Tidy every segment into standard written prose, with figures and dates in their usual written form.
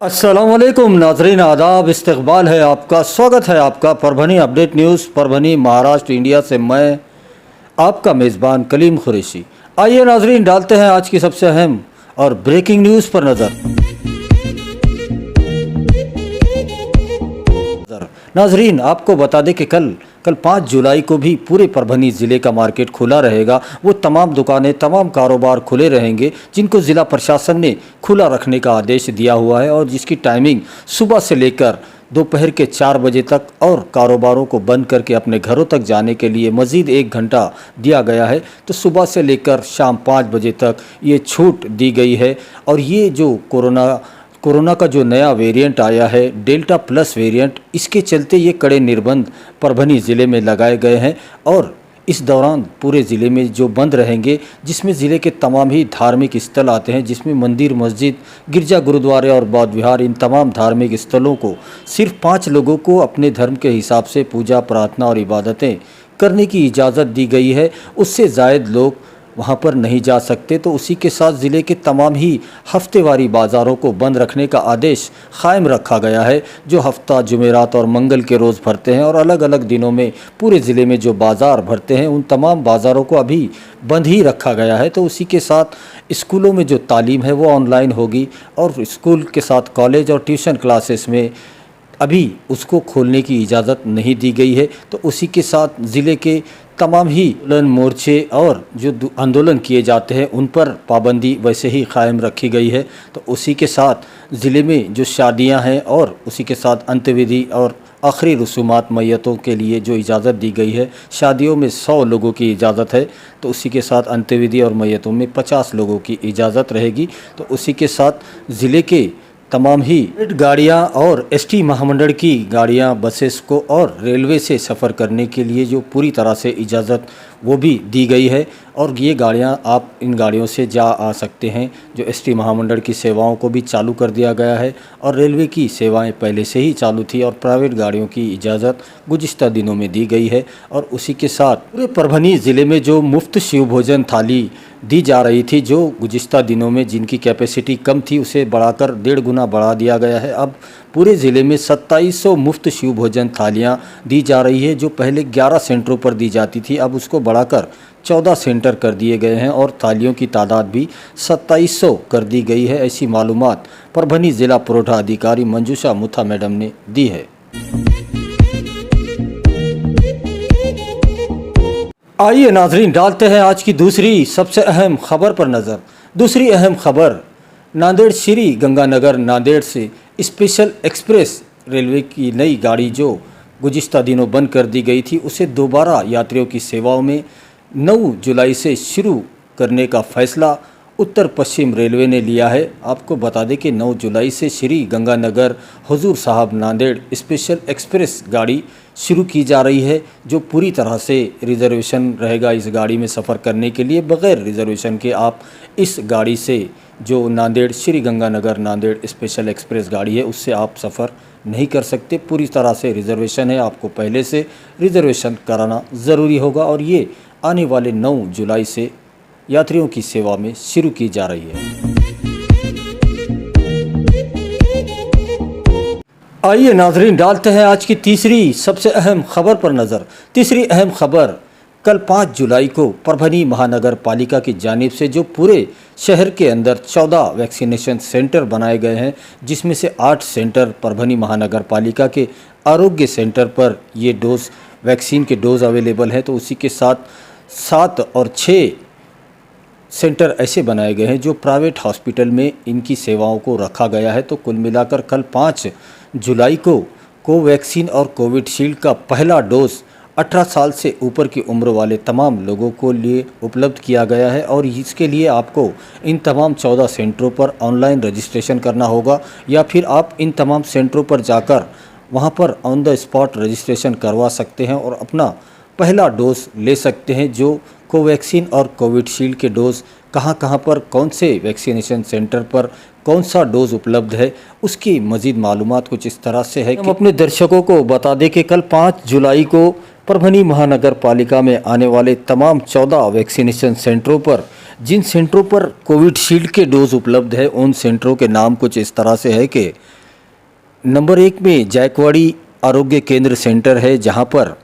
अस्सलामुअलैकुम नाजरीन, आदाब, इस्तकबाल है आपका, स्वागत है आपका Parbhani update news Parbhani Maharashtra India से। मैं आपका मेज़बान कलीम कुरैशी। आइए नाजरीन, डालते हैं आज की सबसे अहम और ब्रेकिंग न्यूज़ पर नज़र। नाजरीन, आपको बता दें कि कल 5 जुलाई को भी पूरे परभनी ज़िले का मार्केट खुला रहेगा। वो तमाम दुकानें, तमाम कारोबार खुले रहेंगे जिनको ज़िला प्रशासन ने खुला रखने का आदेश दिया हुआ है और जिसकी टाइमिंग सुबह से लेकर दोपहर के 4 बजे तक, और कारोबारों को बंद करके अपने घरों तक जाने के लिए मज़ीद 1 घंटा दिया गया है। तो सुबह से लेकर शाम 5 बजे तक ये छूट दी गई है। और ये जो कोरोना का जो नया वेरिएंट आया है, डेल्टा प्लस वेरिएंट, इसके चलते ये कड़े निर्बंध परभनी ज़िले में लगाए गए हैं। और इस दौरान पूरे ज़िले में जो बंद रहेंगे, जिसमें ज़िले के तमाम ही धार्मिक स्थल आते हैं, जिसमें मंदिर, मस्जिद, गिरजा, गुरुद्वारे और बौद्ध विहार, इन तमाम धार्मिक स्थलों को सिर्फ 5 लोगों को अपने धर्म के हिसाब से पूजा, प्रार्थना और इबादतें करने की इजाज़त दी गई है। उससे ज़ायद लोग वहाँ पर नहीं जा सकते। तो उसी के साथ ज़िले के तमाम ही हफ्तेवारी बाज़ारों को बंद रखने का आदेश क़ायम रखा गया है, जो हफ्ता, जुमेरात और मंगल के रोज़ भरते हैं। और अलग अलग दिनों में पूरे ज़िले में जो बाज़ार भरते हैं, उन तमाम बाज़ारों को अभी बंद ही रखा गया है। तो उसी के साथ स्कूलों में जो तालीम है वो ऑनलाइन होगी, और स्कूल के साथ कॉलेज और ट्यूशन क्लासेस में अभी उसको खोलने की इजाज़त नहीं दी गई है। तो उसी के साथ ज़िले के तमाम ही मोर्चे और जो आंदोलन किए जाते हैं उन पर पाबंदी वैसे ही क़ायम रखी गई है। तो उसी के साथ ज़िले में जो शादियां हैं और उसी के साथ अंत्यविधि और आखिरी रसूमात मैयतों के लिए जो इजाज़त दी गई है, शादियों में 100 लोगों की इजाज़त है। तो उसी के साथ अंत्यविधि और मैयतों में 50 लोगों की इजाज़त रहेगी। तो उसी के साथ ज़िले के तमाम ही गाड़ियां और एसटी महामंडल की गाड़ियां, बसेस को और रेलवे से सफ़र करने के लिए जो पूरी तरह से इजाज़त वो भी दी गई है। और ये गाड़ियां, आप इन गाड़ियों से जा आ सकते हैं। जो एसटी महामंडल की सेवाओं को भी चालू कर दिया गया है, और रेलवे की सेवाएं पहले से ही चालू थी, और प्राइवेट गाड़ियों की इजाज़त गुज़िश्ता दिनों में दी गई है। और उसी के साथ पूरे परभनी ज़िले में जो मुफ्त शिव भोजन थाली दी जा रही थी, जो गुज़िश्ता दिनों में जिनकी कैपेसिटी कम थी, उसे बढ़ाकर 1.5 गुना बढ़ा दिया गया है। अब पूरे ज़िले में 2700 मुफ्त शिव भोजन थालियां दी जा रही है, जो पहले 11 सेंटरों पर दी जाती थी, अब उसको बढ़ाकर 14 सेंटर कर दिए गए हैं, और थालियों की तादाद भी 2700 कर दी गई है। ऐसी मालूमात परभनी ज़िला पुरवठा अधिकारी मंजूषा मुथा मैडम ने दी है। आइए नाजरीन, डालते हैं आज की दूसरी सबसे अहम खबर पर नज़र। दूसरी अहम खबर नांदेड़ श्री गंगानगर नांदेड़ से स्पेशल एक्सप्रेस रेलवे की नई गाड़ी जो गुज़िश्ता दिनों बंद कर दी गई थी, उसे दोबारा यात्रियों की सेवाओं में 9 जुलाई से शुरू करने का फैसला उत्तर पश्चिम रेलवे ने लिया है। आपको बता दें कि 9 जुलाई से श्री गंगानगर हुजूर साहब नांदेड़ स्पेशल एक्सप्रेस गाड़ी शुरू की जा रही है, जो पूरी तरह से रिजर्वेशन रहेगा। इस गाड़ी में सफ़र करने के लिए बग़ैर रिजर्वेशन के आप इस गाड़ी से, जो नांदेड़ श्री गंगानगर नांदेड़ स्पेशल एक्सप्रेस गाड़ी है, उससे आप सफ़र नहीं कर सकते। पूरी तरह से रिजर्वेशन है, आपको पहले से रिजर्वेशन कराना ज़रूरी होगा। और ये आने वाले 9 जुलाई से यात्रियों की सेवा में शुरू की जा रही है। आइए नाजरीन, डालते हैं आज की तीसरी सबसे अहम खबर पर नज़र। तीसरी अहम खबर कल 5 जुलाई को परभनी महानगर पालिका की जानिब से जो पूरे शहर के अंदर 14 वैक्सीनेशन सेंटर बनाए गए हैं, जिसमें से 8 सेंटर परभनी महानगर पालिका के आरोग्य सेंटर पर ये डोज, वैक्सीन के डोज अवेलेबल है। तो उसी के साथ 7 और 6 सेंटर ऐसे बनाए गए हैं जो प्राइवेट हॉस्पिटल में इनकी सेवाओं को रखा गया है। तो कुल मिलाकर कल 5 जुलाई को कोवैक्सीन और कोविशील्ड का पहला डोज 18 साल से ऊपर की उम्र वाले तमाम लोगों को लिए उपलब्ध किया गया है। और इसके लिए आपको इन तमाम 14 सेंटरों पर ऑनलाइन रजिस्ट्रेशन करना होगा, या फिर आप इन तमाम सेंटरों पर जाकर वहां पर ऑन द स्पॉट रजिस्ट्रेशन करवा सकते हैं और अपना पहला डोज ले सकते हैं। जो कोवैक्सीन और कोविशील्ड के डोज कहां पर, कौन से वैक्सीनेशन सेंटर पर कौन सा डोज उपलब्ध है, उसकी मज़ीद मालूमात कुछ इस तरह से है कि हम अपने दर्शकों को बता दें कि कल 5 जुलाई को परभनी महानगर पालिका में आने वाले तमाम 14 वैक्सीनेशन सेंटरों पर जिन सेंटरों पर कोविशील्ड के डोज उपलब्ध है उन सेंटरों के नाम कुछ इस तरह से है कि नंबर 1 में जायकवाड़ी आरोग्य केंद्र सेंटर है, जहां पर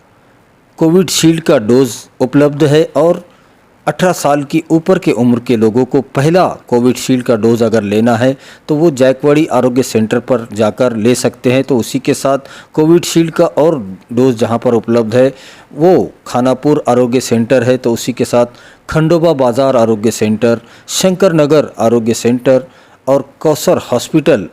कोविशील्ड का डोज उपलब्ध है और 18 साल की ऊपर के उम्र के लोगों को पहला कोविशील्ड का डोज अगर लेना है तो वो जायकवाड़ी आरोग्य सेंटर पर जाकर ले सकते हैं। तो उसी के साथ कोविशील्ड का और डोज जहां पर उपलब्ध है वो खानापुर आरोग्य सेंटर है, तो उसी के साथ खंडोबा बाज़ार आरोग्य सेंटर, शंकर नगर आरोग्य सेंटर और कौसर हॉस्पिटल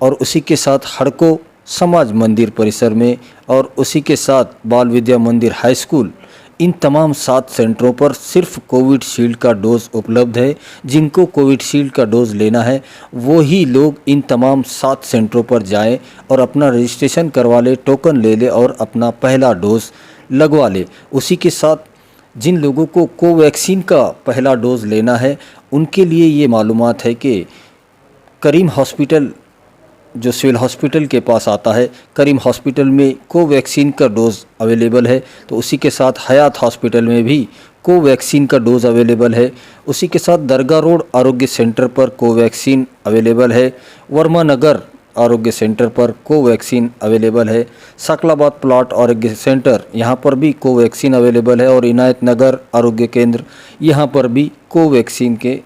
और उसी के साथ हड़को समाज मंदिर परिसर में और उसी के साथ बाल विद्या मंदिर हाई स्कूल, इन तमाम 7 सेंटरों पर सिर्फ कोविशील्ड का डोज उपलब्ध है। जिनको कोविशील्ड का डोज लेना है वो ही लोग इन तमाम 7 सेंटरों पर जाएं और अपना रजिस्ट्रेशन करवा ले, टोकन ले ले और अपना पहला डोज लगवा ले। उसी के साथ जिन लोगों को कोवैक्सीन का पहला डोज लेना है उनके लिए ये मालूमात है कि करीम हॉस्पिटल जो सिविल हॉस्पिटल के पास आता है, करीम हॉस्पिटल में कोवैक्सीन का डोज़ अवेलेबल है। तो उसी के साथ हयात हॉस्पिटल में भी कोवैक्सीन का डोज़ अवेलेबल है। उसी के साथ दरगाह रोड आरोग्य सेंटर पर कोवैक्सीन अवेलेबल है। वर्मा नगर आरोग्य सेंटर पर कोवैक्सीन अवेलेबल है। साकलाबाद प्लाट आरोग्य सेंटर यहाँ पर भी कोवैक्सीन अवेलेबल है और इनायत नगर आरोग्य केंद्र यहाँ पर भी कोवैक्सीन के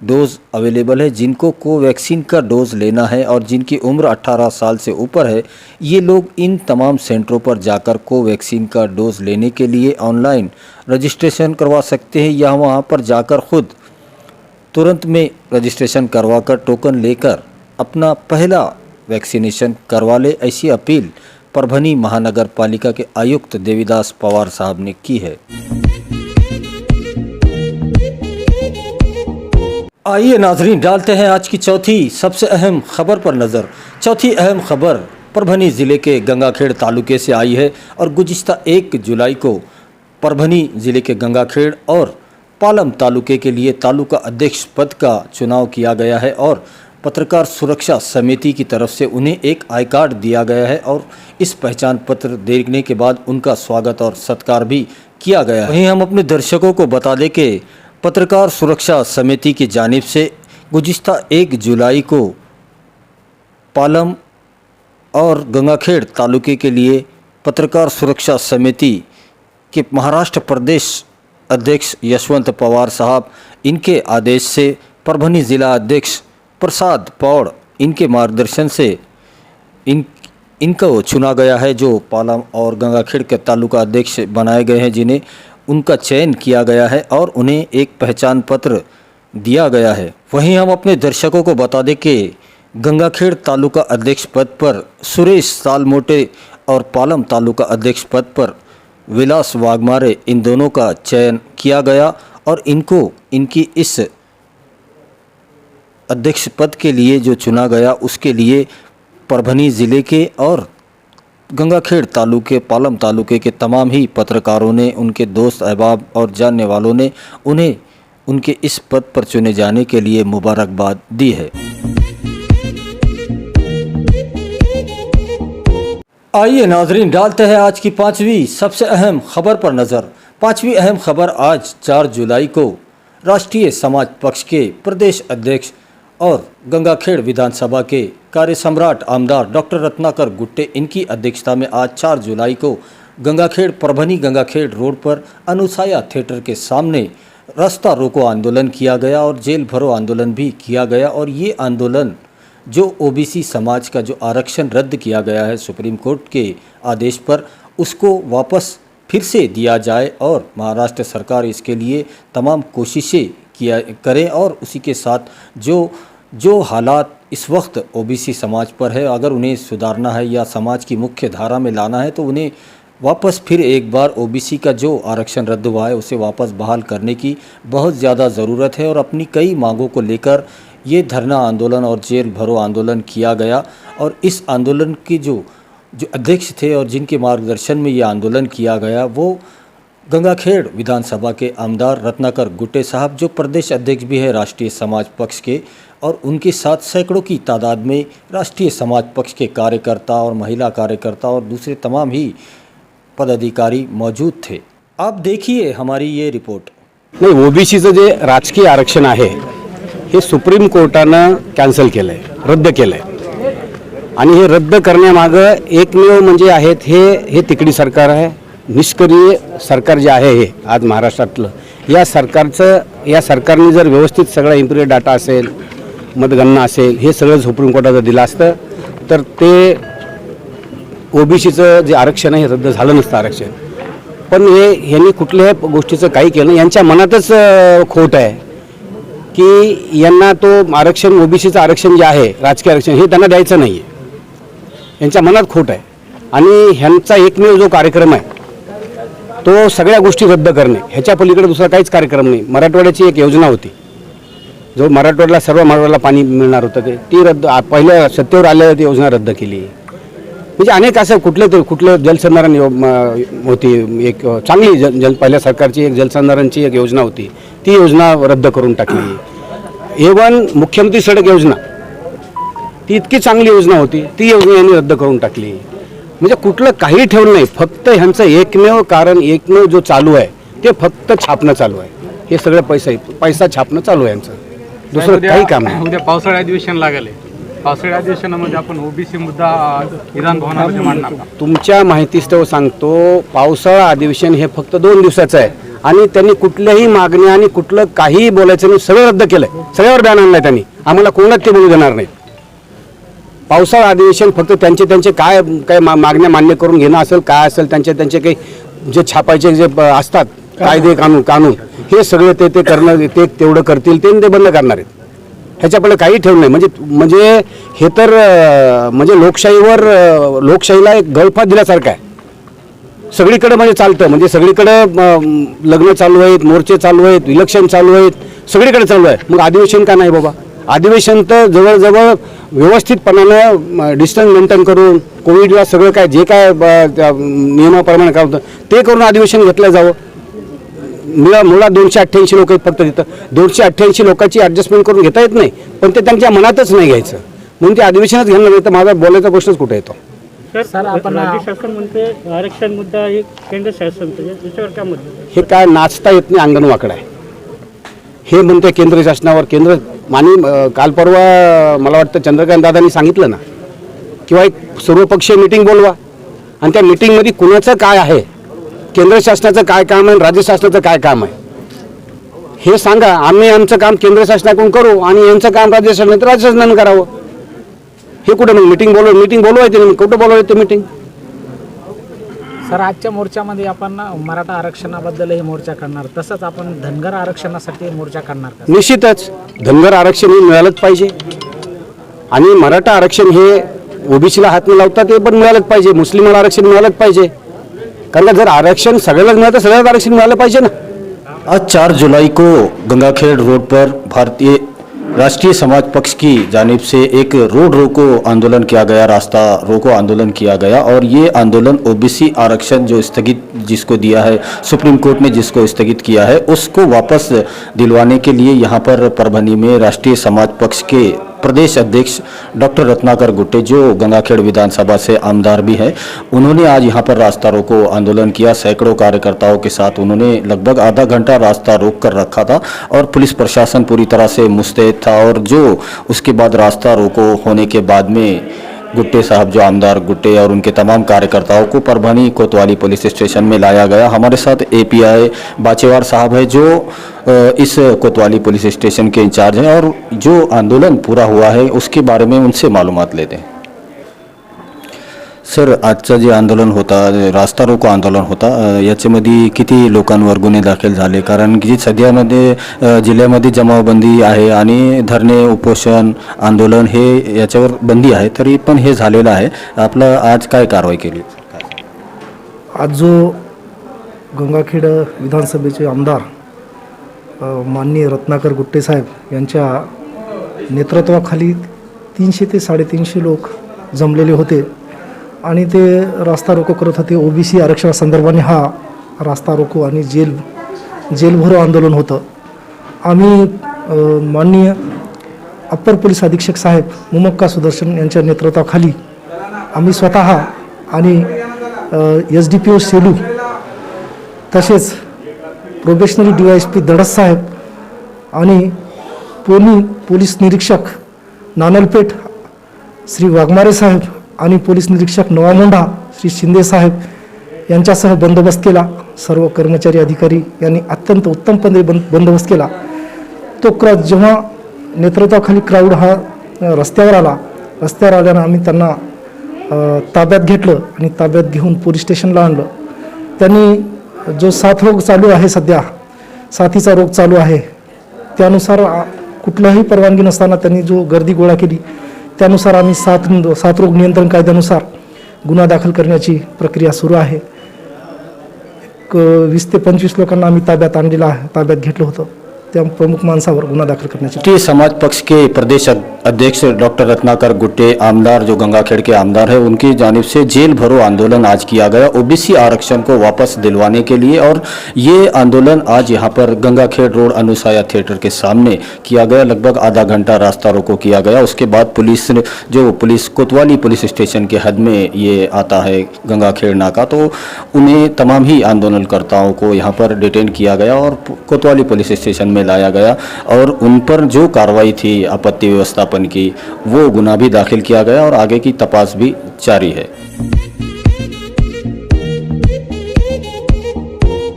डोज़ अवेलेबल है। जिनको कोवैक्सीन का डोज़ लेना है और जिनकी उम्र 18 साल से ऊपर है ये लोग इन तमाम सेंटरों पर जाकर कोवैक्सीन का डोज़ लेने के लिए ऑनलाइन रजिस्ट्रेशन करवा सकते हैं या वहां पर जाकर खुद तुरंत में रजिस्ट्रेशन करवाकर टोकन लेकर अपना पहला वैक्सीनेशन करवा ले। ऐसी अपील परभनी महानगर पालिका के आयुक्त देवीदास पवार साहब ने की है। आइए नाजरीन, डालते हैं आज की चौथी सबसे अहम खबर पर नज़र। चौथी अहम खबर परभनी ज़िले के गंगाखेड़ तालुके से आई है और गुज़िश्ता 1 जुलाई को परभनी ज़िले के गंगाखेड़ और पालम तालुके के लिए तालुका अध्यक्ष पद का चुनाव किया गया है और पत्रकार सुरक्षा समिति की तरफ से उन्हें एक आई कार्ड दिया गया है और इस पहचान पत्र देने के बाद उनका स्वागत और सत्कार भी किया गया है। वहीं हम अपने दर्शकों को बता दें कि पत्रकार सुरक्षा समिति की जानिब से गुज़िश्ता 1 जुलाई को पालम और गंगाखेड़ तालुके के लिए पत्रकार सुरक्षा समिति के महाराष्ट्र प्रदेश अध्यक्ष यशवंत पवार साहब, इनके आदेश से परभनी ज़िला अध्यक्ष प्रसाद पौड़, इनके मार्गदर्शन से इनको चुना गया है, जो पालम और गंगाखेड़ के तालुका अध्यक्ष बनाए गए हैं, जिन्हें उनका चयन किया गया है और उन्हें एक पहचान पत्र दिया गया है। वहीं हम अपने दर्शकों को बता दें कि गंगाखेड़ तालुका अध्यक्ष पद पर सुरेश सालमोटे और पालम तालुका अध्यक्ष पद पर विलास वाघमारे, इन दोनों का चयन किया गया और इनको इनकी इस अध्यक्ष पद के लिए जो चुना गया उसके लिए परभनी ज़िले के और गंगाखेड़ तालुके, पालम तालुके के तमाम ही पत्रकारों ने, उनके दोस्त अहबाब और जानने वालों ने उन्हें उनके इस पद पर चुने जाने के लिए मुबारकबाद दी है। आइए नाजरीन, डालते हैं आज की 5वीं सबसे अहम खबर पर नज़र। 5वीं अहम खबर आज 4 जुलाई को राष्ट्रीय समाज पक्ष के प्रदेश अध्यक्ष और गंगाखेड़ विधानसभा के कार्य सम्राट आमदार डॉक्टर रत्नाकर गुट्टे, इनकी अध्यक्षता में आज 4 जुलाई को गंगाखेड़ परभनी गंगाखेड़ रोड पर अनुसाया थिएटर के सामने रास्ता रोको आंदोलन किया गया और जेल भरो आंदोलन भी किया गया। और ये आंदोलन जो ओबीसी समाज का जो आरक्षण रद्द किया गया है सुप्रीम कोर्ट के आदेश पर, उसको वापस फिर से दिया जाए और महाराष्ट्र सरकार इसके लिए तमाम कोशिशें किया करें और उसी के साथ जो हालात इस वक्त ओबीसी समाज पर है, अगर उन्हें सुधारना है या समाज की मुख्य धारा में लाना है तो उन्हें वापस फिर एक बार ओबीसी का जो आरक्षण रद्द हुआ है उसे वापस बहाल करने की बहुत ज़्यादा ज़रूरत है। और अपनी कई मांगों को लेकर ये धरना आंदोलन और जेल भरो आंदोलन किया गया और इस आंदोलन की जो अध्यक्ष थे और जिनके मार्गदर्शन में ये आंदोलन किया गया वो गंगाखेड़ विधानसभा के आमदार रत्नाकर गुट्टे साहब, जो प्रदेश अध्यक्ष भी है राष्ट्रीय समाज पक्ष के, और उनके साथ सैकड़ों की तादाद में राष्ट्रीय समाज पक्ष के कार्यकर्ता और महिला कार्यकर्ता और दूसरे तमाम ही पदाधिकारी मौजूद थे। आप देखिए हमारी ये रिपोर्ट। नाही, ओबीसीचं जे राजकीय आरक्षण आहे हे सुप्रीम कोर्टानं कॅन्सल केलं आहे, रद्द केलं आहे. आणि हे रद्द करण्यामागं एकमेव म्हणजे आहेत हे तिकडी सरकार आहे. निष्क्रिय सरकार जे आहे हे आज महाराष्ट्रातलं, या सरकारने जर व्यवस्थित सगळा इम्प्रियर डाटा असेल, मतगणना असेल, हे सगळं सुप्रीम कोर्टाचं दिलं असतं तर ते ओबीसीचं जे आरक्षण आहे हे रद्द झालं नसतं आरक्षण. पण यांनी कुठल्याही गोष्टीचं काही केलं नाही. यांच्या मनातच खोट आहे की यांना तो आरक्षण, ओबीसीचं आरक्षण जे आहे राजकीय आरक्षण, हे त्यांना द्यायचं नाही आहे. यांच्या मनात खोट आहे. आणि ह्यांचा एकमेव जो कार्यक्रम आहे तो सगळ्या गोष्टी रद्द करणे, ह्याच्या पलीकडे दुसरा काहीच कार्यक्रम नाही. मराठवाड्याची एक योजना होती, जो मराठवाड्याला सर्व मराठवाड्याला पाणी मिळणार होतं, ती रद्द, पहिल्या सत्तेवर आल्यावर ती योजना रद्द केली. म्हणजे अनेक असं कुठलं जलसंधारण होती, एक चांगली पहिल्या सरकारची एक जलसंधारणची एक योजना होती, ती योजना रद्द करून टाकली. एवन मुख्यमंत्री सडक योजना, ती इतकी चांगली योजना होती, ती योजना यांनी रद्द करून टाकली. म्हणजे कुठलं काही ठेवलं नाही. फक्त ह्यांचं एकमेव कारण, एकमेव जो चालू आहे ते फक्त छापणं चालू आहे. हे सगळं पैसा छापणं चालू आहे यांचं, दुसरं काही काम नाही. उद्या पावसाळी अधिवेशन लागले, पावसाळी अधिवेशनामध्ये आपण ओबीसी मुद्दा विधान भवनामध्ये मांडणार का? तुमच्या माहितीस्तव सांगतो, पावसाळा अधिवेशन हे फक्त 2 दिवसाचं आहे आणि त्यांनी कुठल्याही मागण्या आणि कुठलं काही बोलायचं नाही, सगळं रद्द केलंय. सगळ्यावर बॅन आणलाय त्यांनी. आम्हाला कोणाच ते बोलू देणार नाही. पावसाळा अधिवेशन फक्त त्यांचे काय मागण्या मान्य करून घेणं असेल, काय असेल त्यांचे काही जे छापायचे जे असतात कायदे कानून हे सगळे ते करणं, ते तेवढं करतील, ते बंद करणार आहेत. ह्याच्यापुढे काही ठेवलं नाही. म्हणजे हे तर म्हणजे लोकशाहीला एक गळफास दिल्यासारखं आहे. सगळीकडे म्हणजे चालतं, म्हणजे सगळीकडे लग्न चालू आहेत, मोर्चे चालू आहेत, इलेक्शन चालू आहेत, सगळीकडे चालू आहे. मग अधिवेशन का नाही बाबा? अधिवेशन तर जवळजवळ व्यवस्थितपणानं डिस्टन्स मेंटेन करून, कोविडला सगळं काय जे काय नियमाप्रमाणे काय होतं ते करून अधिवेशन घेतलं जावं. मुळात 288 लोक आहेत फक्त तिथं. 288 लोकांची ॲडजस्टमेंट करून घेता येत नाही, पण ते त्यांच्या मनातच नाही घ्यायचं, म्हणून ते अधिवेशनच घेणार नाही. तर माझा बोलायचा प्रश्नच कुठे येतो? सर, आपण राज्य शासन म्हणते आरक्षण मुद्दा हे केंद्र शासन, याच्यावर काय मुद्दा? हे काय नाचता येत नाही, अंगण वाकडं आहे. हे म्हणते केंद्र शासनावर, काल परवा मला वाटतं चंद्रकांत दादांनी सांगितलं ना, किंवा एक सर्वपक्षीय मीटिंग बोलवा आणि त्या मीटिंगमध्ये कुणाचं काय आहे, केंद्र शासनाचं काय काम आहे, राज्य शासनाचं काय काम आहे हे सांगा. आम्ही आमचं काम केंद्र शासनाकडून करू आणि यांचं काम राज्य शासनानं करावं. हे कुठं मग मीटिंग बोलवायचं नाही, कुठं बोलवायचं ते मीटिंग? सर, आजच्या मोर्चामध्ये आपण मराठा आरक्षणाबद्दलही मोर्चा करणार, तसंच आपण धनगर आरक्षणासाठी मोर्चा करणार का? निश्चितच धनगर आरक्षण हे मिळालंच पाहिजे आणि मराठा आरक्षण हे ओबीसीला हात न लावता ते पण मिळालंच पाहिजे. मुस्लिमाला आरक्षण मिळालंच पाहिजे, कारण का जर आरक्षण सगळ्यालाच मिळालं, सगळ्याच आरक्षण मिळालं पाहिजे ना. आज 4 जुलाई को गंगाखेड़ रोड पर भारतीय राष्ट्रीय समाज पक्ष की जानिब से एक रोड रोको आंदोलन किया गया, रास्ता रोको आंदोलन किया गया। और ये आंदोलन ओबीसी आरक्षण जो स्थगित जिसको दिया है सुप्रीम कोर्ट ने, जिसको स्थगित किया है, उसको वापस दिलवाने के लिए यहाँ पर परभनी में राष्ट्रीय समाज पक्ष के प्रदेश अध्यक्ष डॉक्टर रत्नाकर गुट्टे, जो गंगाखेड़ विधानसभा से आमदार भी हैं, उन्होंने आज यहाँ पर रास्ता रोको आंदोलन किया। सैकड़ों कार्यकर्ताओं के साथ उन्होंने लगभग आधा घंटा रास्ता रोक कर रखा था और पुलिस प्रशासन पूरी तरह से मुस्तैद था। और जो उसके बाद रास्ता रोको होने के बाद में गुट्टे साहब, जो आमदार गुट्टे और उनके तमाम कार्यकर्ताओं को परभनी कोतवाली पुलिस स्टेशन में लाया गया। हमारे साथ एपीआई बाचेवार साहब है, जो इस कोतवाली पुलिस स्टेशन के इंचार्ज हैं, और जो आंदोलन पूरा हुआ है उसके बारे में उनसे मालूमात लेते हैं। सर, आजचं जे आंदोलन होता, रास्ता रोको आंदोलन होता, याच्यामध्ये किती लोकांवर गुन्हे दाखल झाले? कारण की सध्यामध्ये जिल्ह्यामध्ये जमावबंदी आहे आणि धरणे, उपोषण, आंदोलन हे याच्यावर बंदी आहे, तरी पण हे झालेलं आहे। आपलं आज काय कारवाई केली? आज जो गंगाखेड विधानसभेचे आमदार माननीय रत्नाकर गुट्टे साहेब यांच्या नेतृत्वाखाली 300 ते 350 लोक जमलेले होते आणि ते रास्ता रोको करत होते। ओबीसी आरक्षणासंदर्भाने हा रास्ता रोको आणि जेलभरो आंदोलन होतं। आम्ही माननीय अप्पर पोलीस अधीक्षक साहेब मुमक्का सुदर्शन यांच्या नेतृत्वाखाली आम्ही स्वतः आणि SDPO सेलू तसेच प्रोबेशनरी DYSP दडस साहेब आणि पोलीस निरीक्षक नानलपेठ श्री वाघमारे साहेब आणि पोलीस निरीक्षक नवामोंढा श्री शिंदे साहेब यांच्यासह बंदोबस्त केला. सर्व कर्मचारी अधिकारी यांनी अत्यंत उत्तमपणे बंदोबस्त केला. तो जेव्हा नेतृत्वाखाली क्राऊड हा रस्त्यावर आल्यानं आम्ही त्यांना ताब्यात घेतलं आणि ताब्यात घेऊन पोलीस स्टेशनला आणलं. त्यांनी जो साथरोग चालू आहे, सध्या साथीचा रोग चालू आहे, त्यानुसार कुठल्याही परवानगी नसताना त्यांनी जो गर्दी गोळा केली, त्यानुसार आम्ही साथरोग नियंत्रण कायद्यानुसार गुन्हा दाखल करण्याची प्रक्रिया सुरू आहे. 20 ते 25 लोकांना आम्ही ताब्यात घेतलं होतं. त्या प्रमुख माणसावर गुन्हा दाखल करण्याची. भारतीय समाज पक्ष के प्रदेश अध्यक्ष डॉक्टर रत्नाकर गुट्टे आमदार जो गंगाखेड़ के आमदार है, उनकी जानिब से जेल भरो आंदोलन आज किया गया ओबीसी आरक्षण को वापस दिलवाने के लिए। और ये आंदोलन आज यहाँ पर गंगाखेड़ रोड अनुसाया थिएटर के सामने किया गया। लगभग आधा घंटा रास्ता रोको किया गया। उसके बाद पुलिस कोतवाली पुलिस स्टेशन के हद में ये आता है गंगाखेड़ नाका, तो उन्हें तमाम ही आंदोलनकर्ताओं को यहाँ पर डिटेन किया गया और कोतवाली पुलिस स्टेशन में लाया गया और उन पर जो कार्रवाई थी आपत्ति व्यवस्थापन की, वो गुनाह भी दाखिल किया गया और आगे की तपास भी जारी है।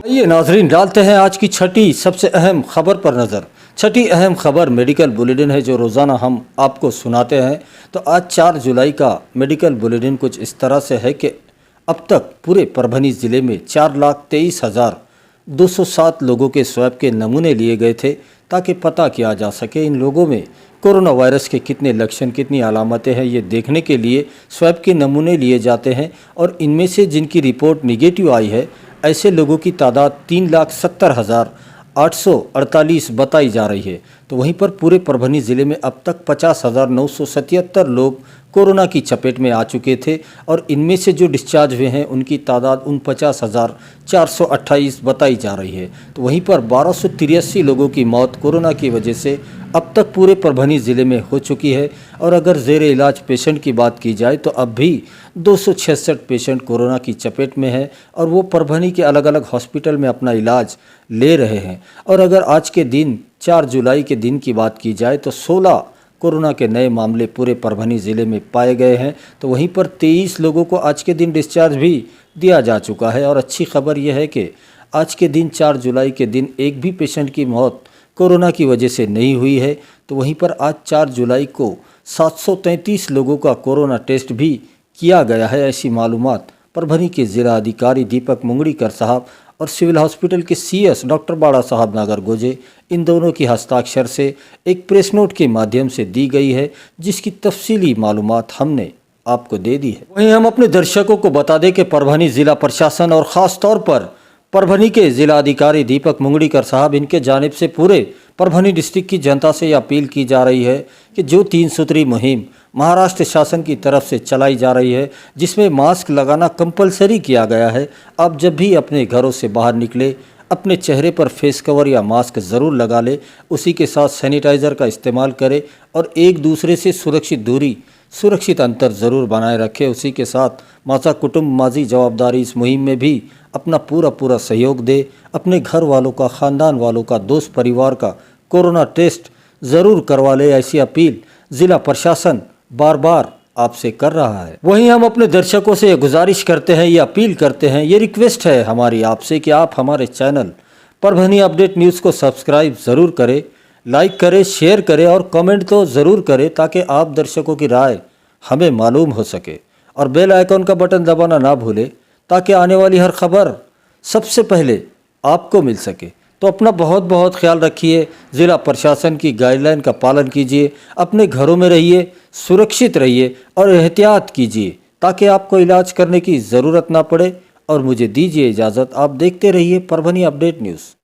ये नाजरीन, डालते हैं आज की छठी सबसे अहम खबर पर नज़र। छठी अहम खबर मेडिकल बुलेटिन है जो रोज़ाना हम आपको सुनाते हैं। तो आज 4 जुलाई का मेडिकल बुलेटिन कुछ इस तरह से है कि अब तक पूरे परभनी ज़िले में 4,23,207 लोगों के स्वैब के नमूने लिए गए थे ताकि पता किया जा सके इन लोगों में कोरोना वायरस के कितने लक्षण, कितनी अलामतें हैं। ये देखने के लिए स्वैब के नमूने लिए जाते हैं और इनमें से जिनकी रिपोर्ट निगेटिव आई है, ऐसे लोगों की तादाद 3,70,848 बताई जा रही है। तो वहीं पर पूरे परभनी ज़िले में अब तक 50,977 लोग कोरोना की चपेट में आ चुके थे और इनमें से जो डिस्चार्ज हुए हैं उनकी तादाद 49,428 बताई जा रही है। तो वहीं पर 1283 लोगों की मौत कोरोना की वजह से अब तक पूरे परभनी ज़िले में हो चुकी है। और अगर ज़ेर इलाज पेशेंट की बात की जाए तो अब भी 266 पेशेंट कोरोना की चपेट में हैं और वो परभनी के अलग अलग हॉस्पिटल में अपना इलाज ले रहे हैं। और अगर आज के दिन 4 जुलाई के दिन की बात की जाए तो 16 कोरोना के नए मामले पूरे परभनी ज़िले में पाए गए हैं। तो वहीं पर 23 लोगों को आज के दिन डिस्चार्ज भी दिया जा चुका है। और अच्छी खबर यह है कि आज के दिन 4 जुलाई के दिन एक भी पेशेंट की मौत कोरोना की वजह से नहीं हुई है। तो वहीं पर आज 4 जुलाई को 733 लोगों का कोरोना टेस्ट भी किया गया है। ऐसी मालूमात परभनी के ज़िला अधिकारी दीपक मुंगड़ीकर साहब और सिविल हॉस्पिटल के CS डॉक्टर बाड़ा साहब नागर गोजे, इन दोनों की हस्ताक्षर से एक प्रेस नोट के माध्यम से दी गई है, जिसकी तफसीली मालूमात हमने आपको दे दी है। वहीं हम अपने दर्शकों को बता दें कि परभनी ज़िला प्रशासन और ख़ास तौर पर परभनी के ज़िला अधिकारी दीपक मुंगड़ीकर साहब, इनके जानिब से पूरे परभनी डिस्ट्रिक्ट की जनता से यह अपील की जा रही है कि जो 3 सूत्री मुहिम महाराष्ट्र शासन की तरफ से चलाई जा रही है, जिसमें मास्क लगाना कंपलसरी किया गया है, आप जब भी अपने घरों से बाहर निकले अपने चेहरे पर फेस कवर या मास्क ज़रूर लगा ले, उसी के साथ सैनिटाइज़र का इस्तेमाल करें और एक दूसरे से सुरक्षित दूरी, सुरक्षित अंतर ज़रूर बनाए रखें। उसी के साथ माज़ा कुटुंब माजी जवाबदारी इस मुहिम में भी अपना पूरा सहयोग दे। अपने घर वालों का, ख़ानदान वालों का, दोस्त परिवार का कोरोना टेस्ट ज़रूर करवा ले। ऐसी अपील ज़िला प्रशासन बार बार आपसे कर रहा है। वहीं हम अपने दर्शकों से गुजारिश करते हैं, ये अपील करते हैं, ये रिक्वेस्ट है हमारी आपसे कि आप हमारे चैनल परभनी अपडेट न्यूज़ को सब्सक्राइब ज़रूर करें, लाइक करें, शेयर करें और कमेंट तो ज़रूर करें ताकि आप दर्शकों की राय हमें मालूम हो सके। और बेल आइकॉन का बटन दबाना ना भूलें ताकि आने वाली हर खबर सबसे पहले आपको मिल सके। तो अपना बहुत ख्याल रखिए, ज़िला प्रशासन की गाइडलाइन का पालन कीजिए, अपने घरों में रहिए, सुरक्षित रहिए और एहतियात कीजिए ताकि आपको इलाज करने की ज़रूरत ना पड़े। और मुझे दीजिए इजाज़त, आप देखते रहिए परभनी अपडेट न्यूज़।